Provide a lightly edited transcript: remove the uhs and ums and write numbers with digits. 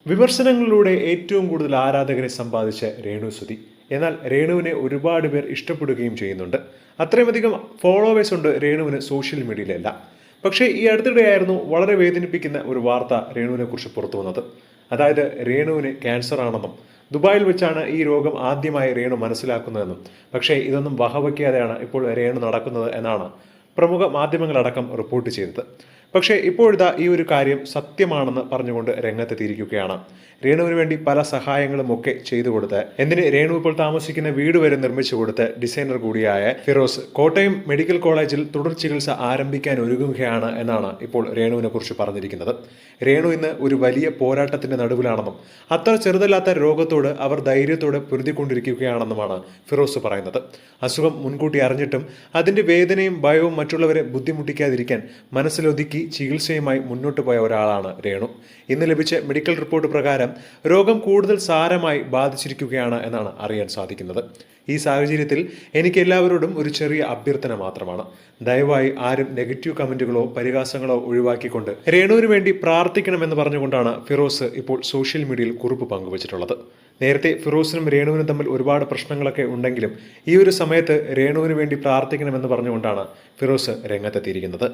വിമർശനങ്ങളിലൂടെ ഏറ്റവും കൂടുതൽ ആരാധകരെ സമ്പാദിച്ച രേണു സുധി. എന്നാൽ രേണുവിനെ ഒരുപാട് പേർ ഇഷ്ടപ്പെടുകയും ചെയ്യുന്നുണ്ട്. അത്രയുമധികം ഫോളോവേഴ്സ് ഉണ്ട് രേണുവിന് സോഷ്യൽ മീഡിയയിലെല്ലാം. പക്ഷേ ഈ അടുത്തിടെയായിരുന്നു വളരെ വേദനിപ്പിക്കുന്ന ഒരു വാർത്ത രേണുവിനെ കുറിച്ച് പുറത്തു വന്നത്. അതായത് രേണുവിന് ക്യാൻസർ ആണെന്നും ദുബായിൽ വെച്ചാണ് ഈ രോഗം ആദ്യമായി രേണു മനസ്സിലാക്കുന്നതെന്നും പക്ഷേ ഇതൊന്നും വകവയ്ക്കാതെയാണ് ഇപ്പോൾ രേണു നടക്കുന്നത് എന്നാണ് പ്രമുഖ മാധ്യമങ്ങളടക്കം റിപ്പോർട്ട് ചെയ്തത്. പക്ഷേ ഇപ്പോഴിതാ ഈ ഒരു കാര്യം സത്യമാണെന്ന് പറഞ്ഞുകൊണ്ട് രംഗത്തെത്തിയിരിക്കുകയാണ്. രേണുവിന് വേണ്ടി പല സഹായങ്ങളും ഒക്കെ ചെയ്തു കൊടുത്ത്, എന്തിന് രേണു ഇപ്പോൾ താമസിക്കുന്ന വീട് വരെ നിർമ്മിച്ചു കൊടുത്ത് ഡിസൈനർ കൂടിയായ ഫിറോസ് കോട്ടയം മെഡിക്കൽ കോളേജിൽ തുടർ ചികിത്സ ആരംഭിക്കാൻ ഒരുങ്ങുകയാണ് എന്നാണ് ഇപ്പോൾ രേണുവിനെ കുറിച്ച് പറഞ്ഞിരിക്കുന്നത്. രേണു ഇന്ന് ഒരു വലിയ പോരാട്ടത്തിന്റെ നടുവിലാണെന്നും അത്ര ചെറുതല്ലാത്ത രോഗത്തോട് അവർ ധൈര്യത്തോടെ പൊരുതിക്കൊണ്ടിരിക്കുകയാണെന്നുമാണ് ഫിറോസ് പറയുന്നത്. അസുഖം മുൻകൂട്ടി അറിഞ്ഞിട്ടും അതിന്റെ വേദനയും ഭയവും മറ്റുള്ളവരെ ബുദ്ധിമുട്ടിക്കാതിരിക്കാൻ മനസ്സിലൊതുക്കി ചികിത്സയുമായി മുന്നോട്ട് പോയ ഒരാളാണ് രേണു. ഇന്ന് ലഭിച്ച മെഡിക്കൽ റിപ്പോർട്ട് പ്രകാരം രോഗം കൂടുതൽ സാരമായി ബാധിച്ചിരിക്കുകയാണ് എന്നാണ് അറിയാൻ സാധിക്കുന്നത്. ഈ സാഹചര്യത്തിൽ എനിക്ക് എല്ലാവരോടും ഒരു ചെറിയ അഭ്യർത്ഥന മാത്രമാണ്. ദയവായി ആരും നെഗറ്റീവ് കമന്റുകളോ പരിഹാസങ്ങളോ ഒഴിവാക്കിക്കൊണ്ട് രേണുവിന് വേണ്ടി പ്രാർത്ഥിക്കണമെന്ന് പറഞ്ഞുകൊണ്ടാണ് ഫിറോസ് ഇപ്പോൾ സോഷ്യൽ മീഡിയയിൽ കുറിപ്പ് പങ്കുവച്ചിട്ടുള്ളത്. നേരത്തെ ഫിറോസിനും രേണുവിനും തമ്മിൽ ഒരുപാട് പ്രശ്നങ്ങളൊക്കെ ഉണ്ടെങ്കിലും ഈ ഒരു സമയത്ത് രേണുവിന് വേണ്ടി പ്രാർത്ഥിക്കണമെന്ന് പറഞ്ഞുകൊണ്ടാണ് ഫിറോസ് രംഗത്തെത്തിയിരിക്കുന്നത്.